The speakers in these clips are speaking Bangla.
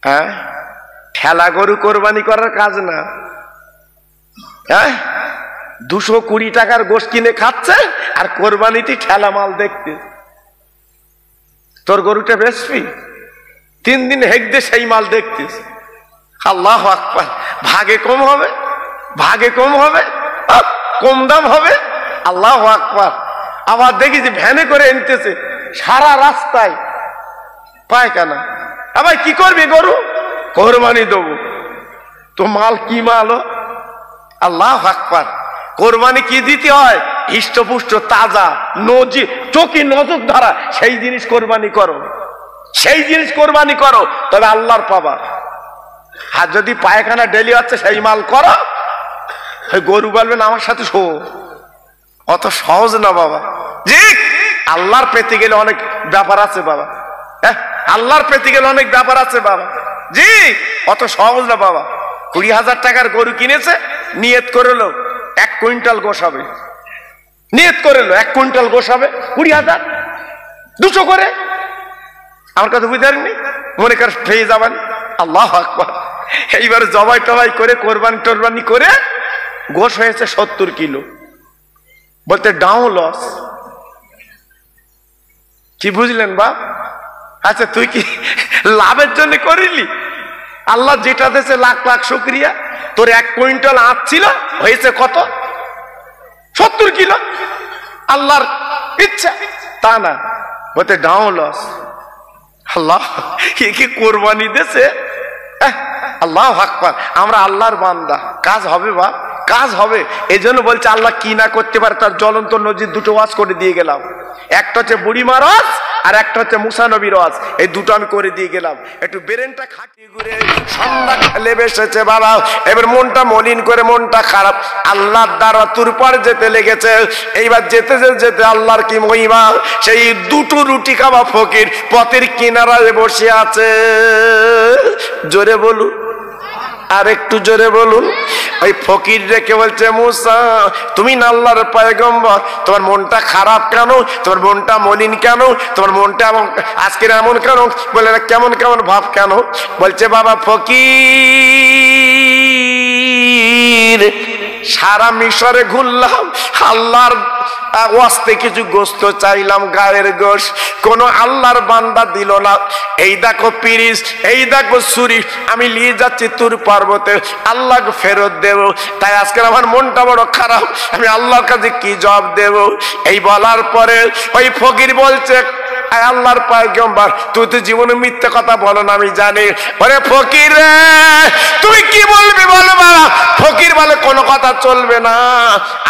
হ্যাঁ, ঠেলা গরু কোরবানি করার কাজ না। হ্যাঁ, 220 টাকার গোশত কিনে খাচ্ছে আর কোরবানিতে ঠেলা মাল দেখতে। তোর গরুটা বেচবি, 3 দিন হেঁকতে সেই মাল দেখতিস। আল্লাহু আকবার। ভাগে কম হবে, ভাগে কম হবে, কম দাম হবে। আল্লাহু আকবার। আবার দেখি যে ভ্যানে করে এনতেছে, সারা রাস্তায় পায়খানা। আবার কি করবি? গরু কোরবানি দেবো। তো মাল কি মাল? আল্লাহু আকবার। কোরবানি কি দিতে হয়? হৃষ্টপুষ্ট, তাজা, চোখে নজর ধরা সেই জিনিস কোরবানি করো, সেই জিনিস কোরবানি করো, তবে আল্লাহর পাবা। আর যদি পায়খানা ডেলি হচ্ছে সেই মাল করো, গরু বলবেন আমার সাথে শো। অত সহজ না বাবা। জি, আল্লাহর পেতে গেলে অনেক ব্যাপার আছে বাবা। হ্যাঁ, আল্লাহর পেতে গেলে অনেক ব্যাপার আছে বাবা। জি, অত সহজ না বাবা। 20,000 টাকার গরু কিনেছে, নিয়ত করলো 1 কুইন্টাল গোশ হবে। নিয়ত করলো 1 কুইন্টাল গোশ হবে, 20,000, 200 করে। আমার কথা বুঝতে পারেননি? মনে কর পেয়ে যাবেন। আল্লাহু আকবার। এইবার জবাই টবাই করে কোরবানি টোরবানি করে গোশ হয়েছে 70 কিলো। বলতে ডাউন লস। কি বুঝলেন বা? আচ্ছা, তুই কি লাভের জন্য করিলি? আল্লাহ যেটা দিয়েছে লাখ লাখ শুকরিয়া। তোর 1 কুইন্টাল আঁচ ছিল, হয়েছে কত? 70 কিলো। আল্লাহর ইচ্ছা, তা না। বলতে ডাউন লস। আল্লাহ, কি কোরবানি দিয়েছে। আল্লাহু আকবার। আমরা আল্লাহর বান্দা, কাজ হবে বা কাজ হবে। এই জন্য বলছে আল্লাহ কি না করতে পারে তার জ্বলন্ত নজির 2টো ওয়াজ করে দিয়ে গেলাম। একটা হচ্ছে বুড়িমার ওয়াজ, আর একটা হচ্ছে মুসা নবীর ওয়াজ। এই 2টো আমি করে দিয়ে গেলাম। একটু ব্রেনটা খাটিয়ে ঘুরে সন্ধ্যা লেবে এসেছে বাবা। এবার মনটা মলিন করে, মনটা খারাপ। আল্লাহর দ্বারা তুরপার যেতে লেগেছে। এইবার যেতে যেতে আল্লাহর কি মহিমা। সেই 2টো রুটি খাওয়া ফকির পথের কিনারায় বসে আছে। জোরে বলুন, আর একটু জোরে বলুন। ওই ফকির রেখে বলছে, মুসা তুমি না আল্লাহর পয়গম্বর, তোমার মনটা খারাপ কেন? তোমার মনটা মলিন কেন? তোমার মনটা আজকের এমন কেন? বলে কেমন কেমন ভাব কেন? বলছে বাবা ফকির, সারা মিশরে ঘুরলাম, আল্লাহর ওয়াস্তে কিছু গোস্ত চাইলাম, গায়ের গোশ, কোন আল্লাহর বান্দা দিল না। এই দেখো পিরিস, এই দেখো ছুরি, আমি নিয়ে যাচ্ছি তুর পর্বতে, আল্লাহ ফেরত দেব। তাই আজকে আমার মনটা বড় খারাপ, আমি আল্লাহর কাছে কি জবাব দেব? এই বলার পরে ওই ফকির বলছে, আল্লাহর পয়গম্বর তুই তো জীবনে মিথ্যে কথা বলো না আমি জানি। ওরে ফকির রে, তুই কি বলবি বলো বাবা? ফকির বলে কোনো কথা চলবে না।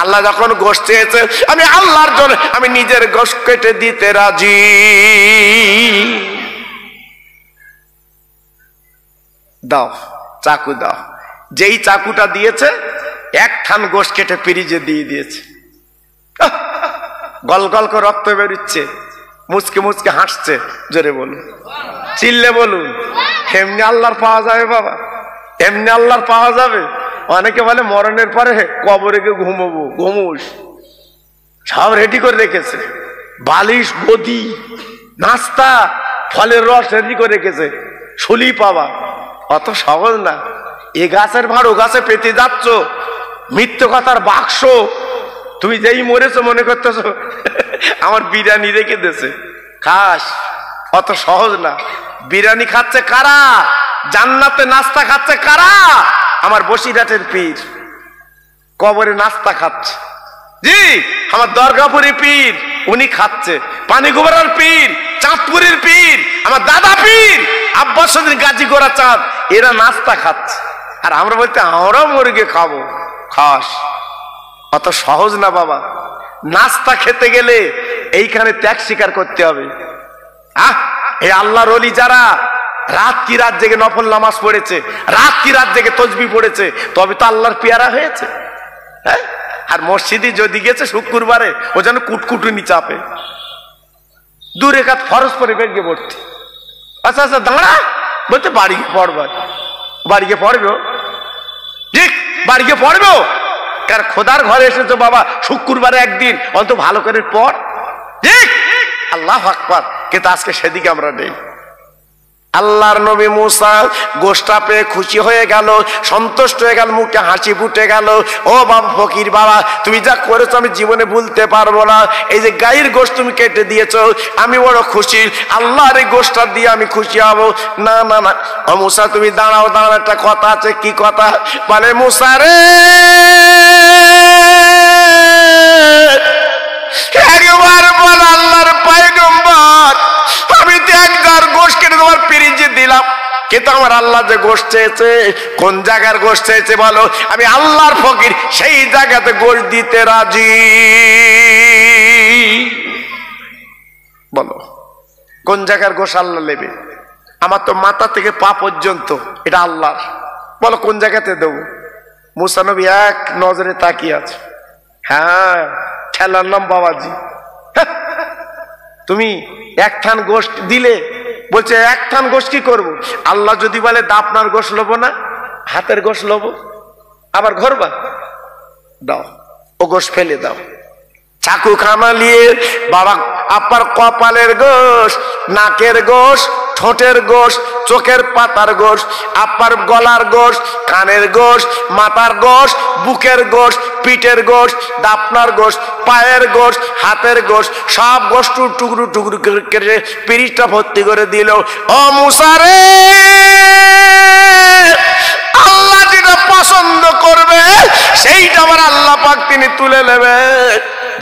আল্লাহ যখন গোশত চেয়েছে, আমি আল্লাহর জন্য আমি নিজের গোশত কেটে দিতে রাজি। দাও চাকু দাও। যেই চাকুটা দিয়েছে, 1 থান গোশত কেটে ফ্রিজে দিয়ে দিয়েছে। গল গল করে রক্ত বেরোচ্ছে, মুচকে মুচকে হাসছে। জোরে বলুন, চিল্লে বলুন। এমনি আল্লাহর পাওয়া যাবে বাবা, এমনি আল্লাহর পাওয়া যাবে। অনেকে বলে মরণের পরে কবরে গিয়ে ঘুমবো, ঘুমুস। সব রেডি করে রেখেছে, বালিশ, গদি, নাস্তা, ফলের রস রেডি করে রেখেছে। শুলি পাবা, অত সহজ না। এ গাছের ভাড় ও গাছে পেতে যাচ্ছ, মিথ্যে কথার বাক্স। তুমি যেই মরেছো মনে করতেছো আমার বিরিয়ানি রেখে দিয়েছে, খাস। অত সহজ না। বিরিয়ানি খাচ্ছে কারা? জান্নাতে নাস্তা খাচ্ছে কারা? আমার বসিরহাটের পীর কবরে নাস্তা খাচ্ছে। জি, আমার দরগাপুরের পীর উনি খাচ্ছে। পানিগোবরার পীর, চাঁদপুরের পীর, আমার দাদা পীর আব্বাসুদ্দিন গাজী গোরা চাঁদ, এরা নাস্তা খাচ্ছে। আর আমরা বলতে আমরাও মুরগি খাবো, খাস। অত সহজ না বাবা। নাস্তা খেতে গেলে এইখানে ত্যাগ স্বীকার করতে হবে। এই আল্লাহর ওলি যারা রাত কি রাত জেগে নফল নামাজ পড়েছে, রাত কি রাত জেগে তসবিহ পড়েছে, তবে তো আল্লাহর পেয়ারা হয়েছে। হ্যাঁ, আর মসজিদে যদি গেছে শুক্রবারে, ও যেন কুটকুটুনি চাপে। 2 রাকাত ফরজ পরে বেরিয়ে পড়তে। আচ্ছা আচ্ছা দাঁড়া, বলতে বাড়ি গিয়ে পড়বে। বাড়ি গিয়ে পড়বে, ঠিক বাড়ি গিয়ে পড়বে। কার খোদার ঘরে এসেছো বাবা, শুক্রবারে একদিন অন্তত ভালো করে পড়। ঠিক, আল্লাহু আকবার। কিন্তু আজকে সেদিকে আমরা নেই। আল্লাহর নবী মুসা গোশটা পেয়ে খুশি হয়ে গেল, সন্তুষ্ট হয়ে গেল, মুখে হাসি ফুটে গেল। ও বাবা ফকির বাবা, তুমি যা করেছো আমি জীবনে ভুলতে পারবো না। এই যে গায়ের গোশত তুমি কেটে দিয়েছো, আমি বড় খুশি, আল্লাহর এই গোশটা দিয়ে আমি খুশি হব। না না না, ও মুসা তুমি দাঁড়াও দাঁড়াও, একটা কথা আছে। কি কথা? বলে মুসা রে, একবার বল আল্লাহর পয়গম্বর, আমি তো একবার গোশত কেটে তোমার পিরিজে দিলাম, কিন্তু আমার আল্লাহ যে গোশত চেয়েছে, কোন জায়গার গোশত চেয়েছে বলো? আমি আল্লাহর ফকির, সেই জায়গাতে গোশত দিতে রাজি। বলো কোন জায়গার গোশত আল্লাহ নেবে? আমার তো মাথা থেকে পা পর্যন্ত এটা আল্লাহর। বলো কোন জায়গাতে দেবো? মুসা নবী এক নজরে তাকিয়ে আছে। হ্যাঁ, খেলার নাম বাবাজি। তুমি এক থান গোশত দিলে, বলছে এক থান গোশত কি করবো? আল্লাহ যদি বলে আপনার গোশত লবো না, হাতের গোশত লবো, আবার ঘরবা দাও, ও গোশত ফেলে দাও। চাকু খানা নিয়ে বাবা আপার কপালের গোশত, নাকের গোশত, ঠোঁটের গোশত, চোখের পাতার গোশত, আপার গলার গোশত, কানের গোশত, মাথার গোশত, বুকের গোশত, পিঠের গোশত, দাপনার গোশত, পায়ের গোশত, হাতের গোশত, সব গোশত টুকরো টুকরো করে পিরিচটা ভর্তি করে দিল। ও মুসা রে, আল্লাহ যেটা পছন্দ করবে সেইটা আমার আল্লাহ পাক তিনি তুলে নেবে।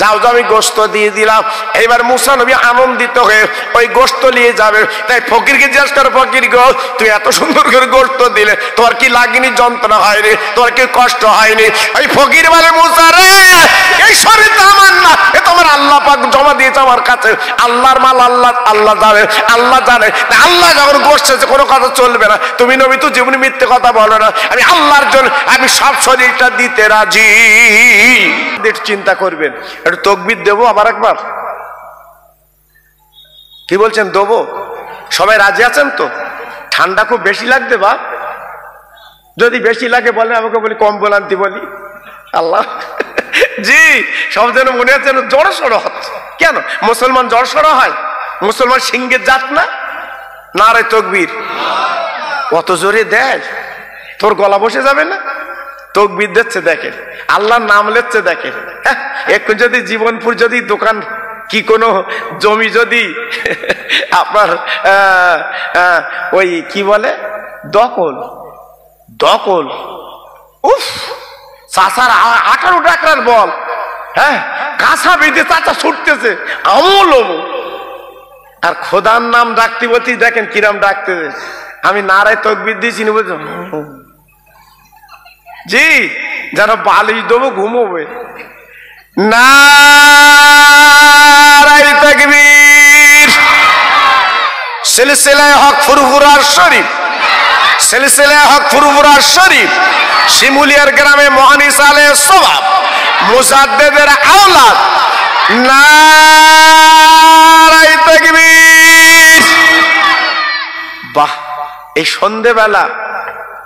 যাও যাও, আমি গোশত দিয়ে দিলাম। এইবার মুসা নবী আনন্দিত হয়ে ওই গোশত নিয়ে যাবে। তাই ফকিরকে জিজ্ঞাসা করে, ফকির গো, তুই এত সুন্দর করে গোশত দিলে, তোমার কি লাগেনি, যন্ত্রণা হয়নি, তোমার কি কষ্ট হয়নি? ওই ফকির বলে, মুসা রে, এই শরীর তো আমার না, এ তোমার আল্লাহ পাক জমা দিয়েছে আমার কাছে। আল্লাহর মাল আল্লাহ, আল্লাহ জানে, আল্লাহ জানে। আল্লাহ যখন গোশত চেয়েছে কোনো কথা চলবে না। তুমি নবী তো জীবনে মিথ্যে কথা বলো না। আমি আল্লাহর জন্য আমি সব শরীরটা দিতে রাজি। চিন্তা করবেন, একটু তাকবীর দেবো আবার একবার? কি বলছেন, দেবো? সবাই রাজি আছেন তো? ঠান্ডা খুব বেশি লাগবে বা? যদি বেশি লাগে বলেন, আমাকে বলি কম বলান্তি বলি। আল্লাহ জি, সব যেন মনে হচ্ছে জড়ো সড়ো হচ্ছে। কেন মুসলমান জড়ো সড়ো হয়? মুসলমান সিংহের জাত না? নারে তাকবীর। অত জোরে দেয়, তোর গলা বসে যাবে না? তাকবীর দিচ্ছে দেখেন, আল্লাহর নাম লেচ্ছে দেখেন। একটু যদি জীবনপুর যদি দোকান কি কোনো জমি যদি আপনার ওই কি বলে দখল, দখল, উফ, চাষার 18 টাকার বল, হ্যাঁ, কাঁচা বেঁধে চাচা ছুটতেছে, আমল আর খোদার নাম ডাকতে বলছি, দেখেন কিরাম ডাকতেছে। আমি নারায় তাকবীর দিয়েছি নি, বুঝছো জি, যেন বালিশ দেবো ঘুমোবে। নারায়ে তাকবীর। সিলসিলায়ে হক ফুরফুরা শরীফ, সিলসিলায়ে হক ফুরফুরা শরীফ, শিমুলিয়ার গ্রামে মুহানিস আলাইহিস সালাম, মুজাদ্দিদের আওলাদ। নারায়ে তাকবীর। বাহ, এই সন্ধ্যেবেলা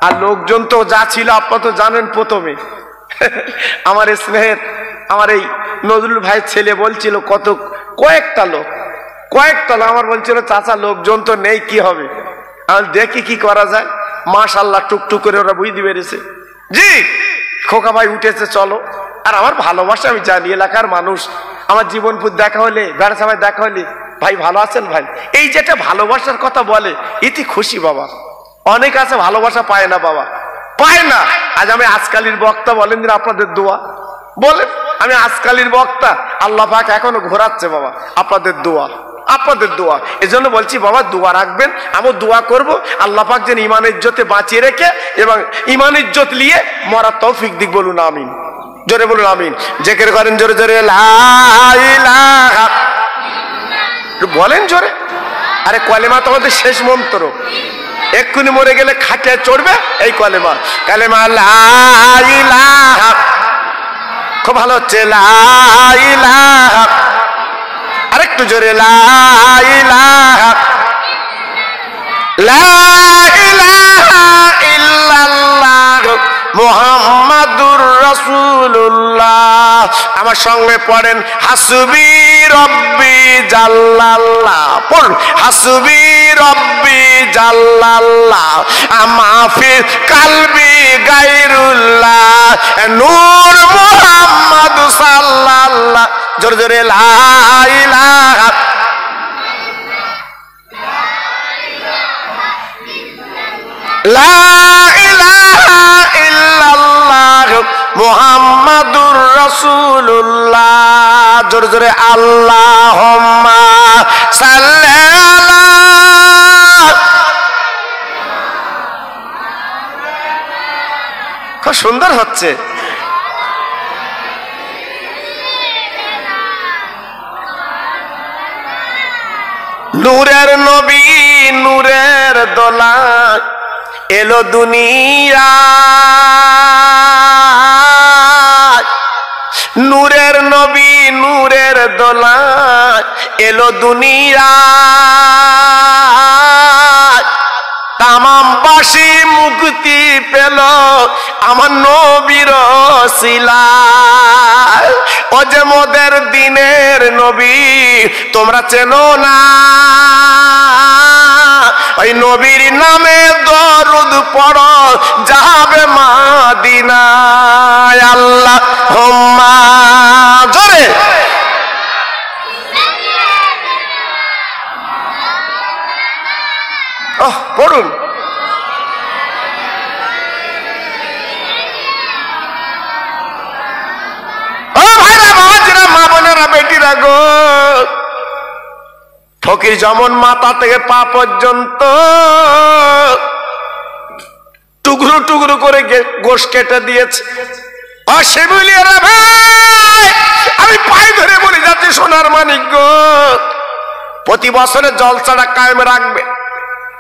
আর লোকজন তো যা ছিল আপনারা তো জানেন। প্রথমে আমার স্নেহের আমার এই নজরুল ভাইয়ের ছেলে বলছিল, কয়েকটা লোক আমার বলছিল, চাচা লোকজন তো নেই, কি হবে? আমি দেখি কি করা যায়। মাশাআল্লাহ, টুকটুক করে ওরা বুঝতে পেরেছে। জি, খোকা ভাই উঠেছে, চলো। আর আমার ভালোবাসা আমি জানি, এলাকার মানুষ আমার জীবনপুর দেখা হলে, বেড়া সবাই দেখা হলে, ভাই ভালো আছেন ভাই, এই যেটা ভালোবাসার কথা বলে, এতে খুশি বাবা। অনেক আছে ভালোবাসা পায় না বাবা, পায় না। আজ আমি আজকালের বক্তা, বলেন দিন আপনাদের দোয়া, বলেন আমি আজকালের বক্তা, আল্লাহ পাক এখনো ঘোরাচ্ছে বাবা, আপনাদের দোয়া, আপনাদের দোয়া। এজন্য বলছি বাবা, দোয়া রাখবেন, আমি দোয়া করব আল্লাহ পাক যেন ইমান ইজ্জতে বাঁচিয়ে রেখে এবং ইমান ইজ্জত নিয়ে মরার তৌফিক দিক। বলুন আমিন, জোরে বলুন আমিন। জিকির করেন জোরে জোরে, লা ইলাহা, বলেন জোরে। আরে কলেমা তো আমাদের শেষ মন্ত্র, এক্ষুনি মরে গেলে খাটিয়া চড়বে এই কলেমা, কালেমা লা ইলাহা। খুব ভালো হচ্ছে, লা ইলাহা। আরেকটু জোরে, লা ইলাহা, লা ইলাহা ইল্লাল্লাহ মুহাম্মাদুর রাসূলুল্লাহ। আমার সঙ্গে পড়েন, হাসবি রব্বি জাল্লাল্লাহ। পড়ুন, হাসবি রব্বি জাল্লাল্লাহ। ইল্লাল্লাহ মাফি কালবি গায়রুল্লাহ নূর মুহাম্মদ সাল্লাল্লাহ জোরে জোরে লা ইলাহা লা ইলাহা ইল্লাল্লাহ মুহাম্মাদুর রাসূলুল্লাহ জোরে জোরে আল্লাহুম্মা সাল্লি আলা খুব সুন্দর হচ্ছে নূরের নবী নূরের দোলা এলো দুনিয়া নূরের নবী নূরের দোলা এলো দুনিয়া তামামবাসী মুক্তি পেল আমার নবীর ওসিলায় ও যে মোদের দিনের নবী তোমরা চেনো না ওই নবীর নামে দরুদ পড়ো যাবে মদিনায় আল্লাহুম্মা জোরে পড়ুন ফকির যেমন মাথা থেকে পা পর্যন্ত টুকরো টুকরো করে গোশ কেটে দিয়েছে আমি পায়ে ধরে বলে যাচ্ছি সোনার মানিক গো প্রতি বছরে জলসাটা কায়েম রাখবে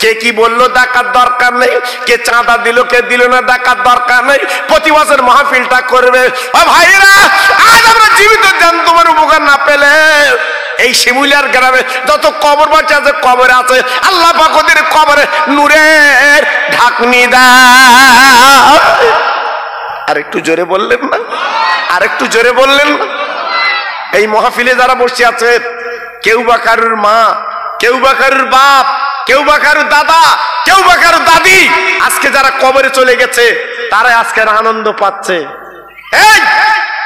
কে কি বললো দেখার দরকার নেই কে চাঁদা দিল কে দিল না দেখার দরকার নেই প্রতি বছর মাহফিলটা করবে ও ভাইরা আজ আমরা জীবিত জান তোমার উপকার না পেলে এই শিমুলিয়ার গ্রামে যত কবর বাচ্চা আছে কবরে আছে আল্লাহ পাক ওদের কবরে নূরের ঢাকনি দাও আর একটু জোরে বললেন না আর একটু জোরে বললেন না এই মাহফিলে যারা বসে আছে কেউ বা কারুর মা কেউ বা কারুর বাপ কেউ বা কারুর দাদা কেউ বা কারুর দাদি আজকে যারা কবরে চলে গেছে তারাই আজকের আনন্দ পাচ্ছে এই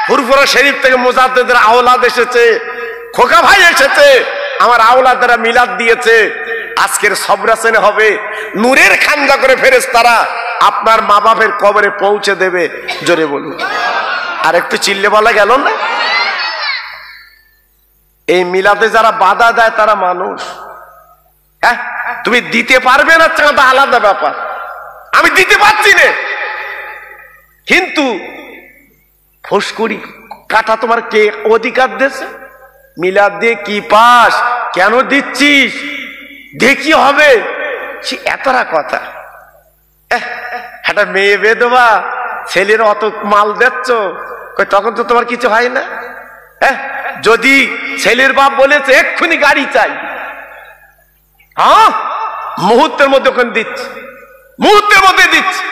ফুরফুরা শরীফ থেকে মুজাদ্দিদের আওলাদ এসেছে খোকা ভাই এসেছে আমার আওলাদেরা মিলাদ দিয়েছে আজকের সবরাসনে হবে নূরের খানজা করে ফেরেশতারা আপনার মা বাপের কবরে পৌঁছে দেবে জোরে বলুন আর একটু চিল্লে বলা গেল না এই মিলাদে যারা বাধা দেয় তারা মানুষ হ্যাঁ তুমি দিতে পারবে না চাঁদা আলাদা ব্যাপার আমি দিতে পারছি না কিন্তু ফুসকুড়ি কাটা তোমার কে অধিকার দিয়েছে মিলাদ দিয়ে কি পাস কেন দিচ্ছিস দেখি হবে সে এতটা কথা একটা মেয়ে বেদবা ছেলের অত মাল দিচ্ছ তখন তো তোমার কিছু হয় না হ্যাঁ যদি ছেলের বাপ বলেছে এক্ষুনি গাড়ি চাই হ্যাঁ মুহূর্তের মধ্যে ওখানে দিচ্ছি মুহূর্তের মধ্যে দিচ্ছি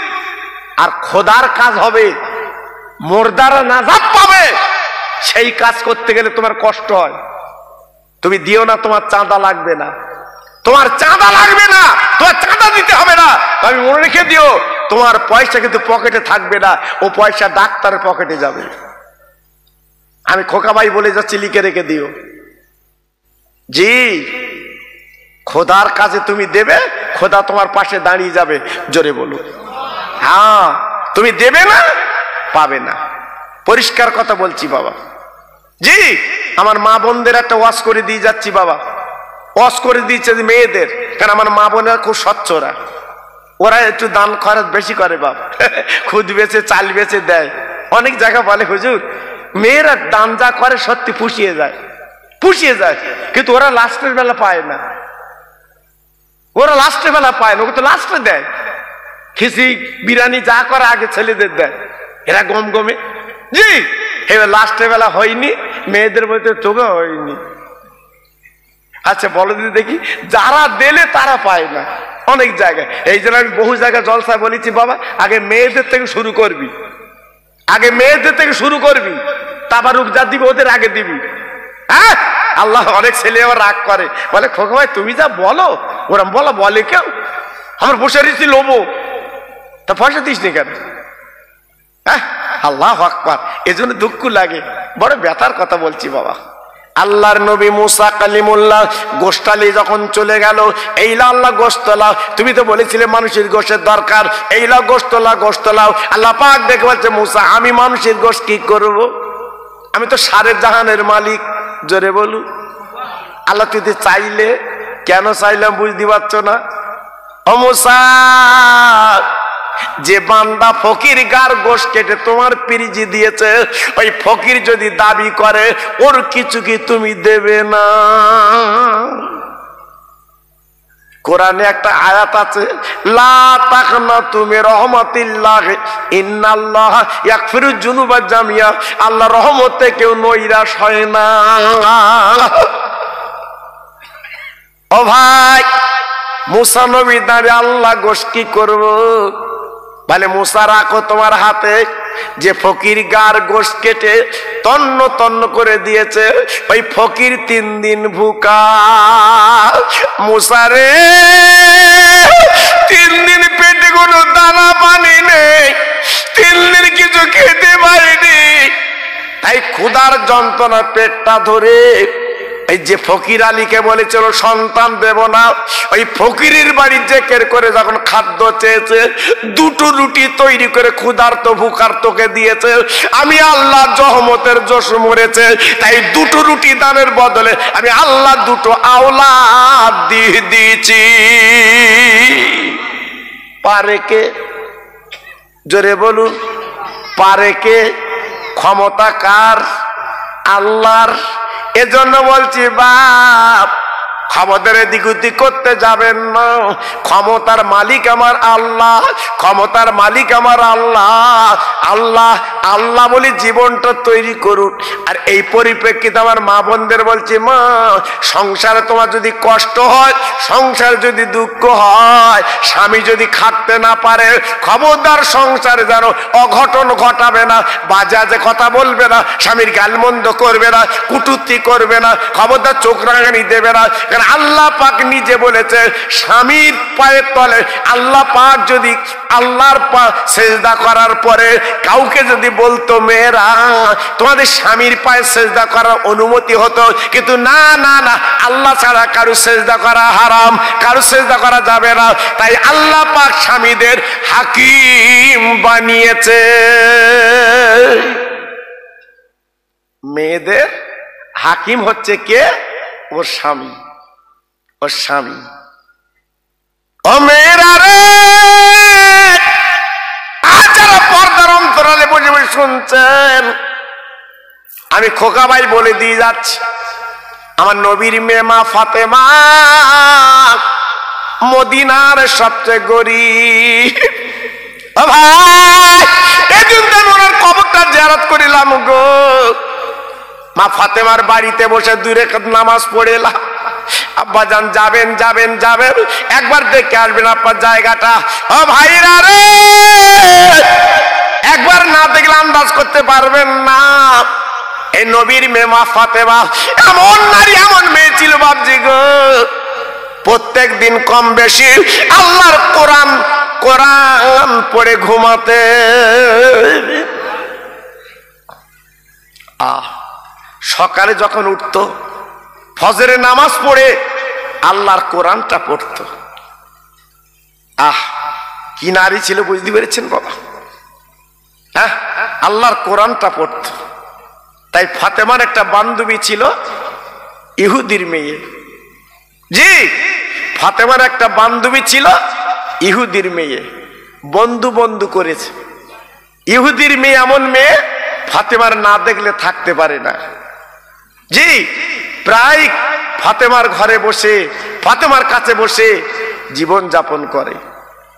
আর খোদার কাজ হবে মুর্দারা নাজাত পাবে সেই কাজ করতে গেলে তোমার কষ্ট হয় তুমি দিও না তোমার চাঁদা লাগবে না তোমার চাঁদা লাগবে না তোমার চাঁদা দিতে হবে না আমি মনে রেখে দিও তোমার পয়সা কিন্তু পকেটে থাকবে না ও পয়সা ডাক্তারের পকেটে যাবে আমি খোকা ভাই বলে যাচ্ছি লিখে রেখে দিও জি খোদার কাজে তুমি দেবে খোদা তোমার পাশে দাঁড়িয়ে যাবে জোরে বলো হ্যাঁ তুমি দেবে না পাবে না পরিষ্কার কথা বলছি বাবা জি আমার মা বোনদের একটা ওয়াজ করে দিয়ে যাচ্ছি বাবা ওয়াজ করে দিয়েছে মেয়েদের কারণ আমার মা বোনেরা খুব স্বচ্ছরা ওরা একটু দান খরচ বেশি করে বাপ খুদ বেচে চাল বেচে দেয় অনেক জায়গা বলে হুজুর মেয়েরা দান যা করে সত্যি পুষিয়ে যায় কিন্তু ওরা লাস্টের বেলা পায় না ওরা লাস্টের বেলা পায় না ওকে তো লাস্টে দেয় খিচি বিরিয়ানি যা করে আগে ছেলেদের দেয় এরা গম গমে জি এবার লাস্টের বেলা হয়নি মেয়েদের বলতে তোকে হয়নি আচ্ছা বলো দিদি দেখি যারা দিলে তারা পায় না অনেক জায়গায় এই জন্য আমি বহু জায়গায় জলসায় বলেছি বাবা আগে মেয়েদের থেকে শুরু করবি তাবারুক যা দিবি ওদের আগে দিবি হ্যাঁ আল্লাহ অনেক ছেলে আবার রাগ করে বলে খোকা ভাই তুমি যা বলো ওরা বলে কেউ আমার বসে রয়েছি লোবো, তা পয়সা দিস নি কেন? হ্যাঁ, আল্লাহু আকবার। এজন্য দুঃখ লাগে, বড় ব্যথার কথা বলছি বাবা। আল্লাহর নবী মুসা কালিমুল্লাহ গোশতালি যখন চলে গেল, এইলা আল্লাহ গোশতলা, তুমি তো বলেছিলে মানুষের গোশের দরকার, এইলা গোশতলা গোশতলাও। আল্লাহ পাক দেখে বলছে মুসা, আমি মানুষের গোশ কি করব? আমি তো সারে জাহানের মালিক। জোরে বলু আল্লাহ। তুই চাইলে, কেন চাইলাম বুঝতে পারছো না? ও মুসা, যে বান্দা ফকির গার গোশ কেটে তোমার পিরিজি দিয়েছে, ওই ফকির যদি দাবি করে ওর কিছু কি তুমি দেবে না? কোরআনে একটা আয়াত আছে, লা তাকনাতু মির রাহমাতিল্লাহ ইন্নাল্লাহ ইয়াগফিরুয যুনুবা জামিয়া। আল্লাহ রহমতে কেউ নৈরাশ হয় না। ও ভাই, মুসা নবী দাঁড়িয়ে আল্লাহ গোশ কি করব? বলে মুসা রাখো তোমার হাতে, যে ফকির গার গোশ কেটে তন্ন তন্ন করে দিয়েছে, ওই ফকির 3 দিন ভুকা। মুসা রে, 3 দিন পেটে কোনো দানা পানি নেই, 3 দিন কিছু খেতে পারিনি, তাই ক্ষুধার যন্ত্রণা পেটটা ধরে এই যে ফকির আলীকে বলেছিল সন্তান দেব না, ওই ফকিরের বাড়ি জেকের করে যখন খাদ্য চেয়েছে, 2টো রুটি তৈরি করে ক্ষুধার্ত ভুকার্তকে দিয়েছে। আমি আল্লাহ রহমতের জোশ মরেছে, তাই 2টো রুটি দানের বদলে আমি আল্লাহ 2টো আওলাদ দিয়ে দিয়েছি। পারে কে? জোরে বলুন, পারে কে? ক্ষমতা কার? আল্লাহর। এজন্য বলছি বাপ, ক্ষমতার এদিক ওদিক করতে যাবেন না। ক্ষমতার মালিক আমার আল্লাহ, ক্ষমতার মালিক আমার আল্লাহ। আল্লাহ আল্লাহ বলি জীবনটা তৈরি করুন। আর এই পরিপ্রেক্ষিতে আমার মা বোনদের বলছি, মা, সংসারে তোমার যদি কষ্ট হয়, সংসারে যদি দুঃখ হয়, স্বামী যদি খাটতে না পারে, খবরদার সংসারে যেন অঘটন ঘটাবে না, বাজে বাজে কথা বলবে না, স্বামীর গালমন্দ করবে না, কুটুক্তি করবে না, খবরদার চোখ রাঙানি দেবে না। আল্লাহ পাক নিজে বলেছে, স্বামীর পায়ের তলে আল্লাহ পাক যদি আল্লাহর পা সেজদা করার পরে কাউকে যদি বলতো, মেয়েরা তোমাদের স্বামীর পায়ে সেজদা করার অনুমতি হতো, কিন্তু না না না, আল্লাহ ছাড়া কারো সেজদা করা হারাম, কারো সেজদা করা যাবে না। তাই আল্লাহ পাক স্বামীদের হাকিম বানিয়েছে। মেয়েদের হাকিম হচ্ছে কে? ওর স্বামী, ওর স্বামী। ও মেয়েরা রে, যারা পর্দার অন্তরালে বসে বসে শুনছেন, আমি খোকা ভাই বলে দিয়ে যাচ্ছি, আমার নবীর মেয়ে মা ফাতেমা মদিনার সবচেয়ে গরিব। ও ভাই, এদিন তো ওনার কবরটা জিয়ারত করিলাম গো। মা ফাতেমার বাড়িতে বসে 2 রাকাত নামাজ পড়েলাম। আব্বাজান যাবেন যাবেন যাবেন, একবার দেখে আসবেন আপনার জায়গাটা। ও ভাইরা রে, একবার না দেখলে আন্দাজ করতে পারবেন না। এই নবীর মেয়ে মা ফাতেমা এমন নারী, এমন মেয়ে ছিল বাপজি গো, প্রত্যেক দিন কম বেশি আল্লাহর কোরআন কোরআন পড়ে ঘুমাতে। সকালে যখন উঠতো, ফজরের নামাজ পড়ে আল্লাহর কোরআনটা পড়তো। কি নারী ছিল বুঝতে পেরেছেন বাবা? হ্যাঁ, আল্লাহর কোরআনটা পড়তো। তাই ফাতেমার একটা বান্ধবী ছিল, ইহুদির মেয়ে। জি, ফাতেমার একটা বান্ধবী ছিল, ইহুদির মেয়ে। বন্ধু বন্ধু করেছে। ইহুদির মেয়ে এমন মেয়ে, ফাতেমার না দেখলে থাকতে পারে না। জি, প্রায় ফাতেমার ঘরে বসে, ফাতেমার কাছে বসে জীবন যাপন করে।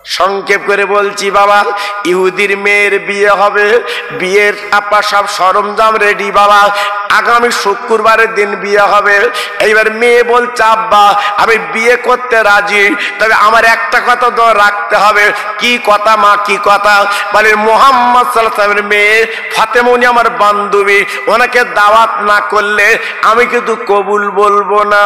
সংক্ষেপ করে বলছি বাবা, ইহুদির মেয়ের বিয়ে হবে, বিয়ের আপা সব সরঞ্জাম রেডি বাবা, আগামী শুক্রবারের দিন বিয়ে হবে। এইবার মেয়ে বলছে আব্বা আমি বিয়ে করতে রাজি, তবে আমার একটা কথা তো রাখতে হবে। কি কথা মা, কি কথা? বলে মুহাম্মদ সাল্লাল্লাহু আলাইহি ওয়াসাল্লামের মেয়ে ফাতেমা উনি আমার বান্ধবী, ওনাকে দাওয়াত না করলে আমি কিন্তু কবুল বলবো না।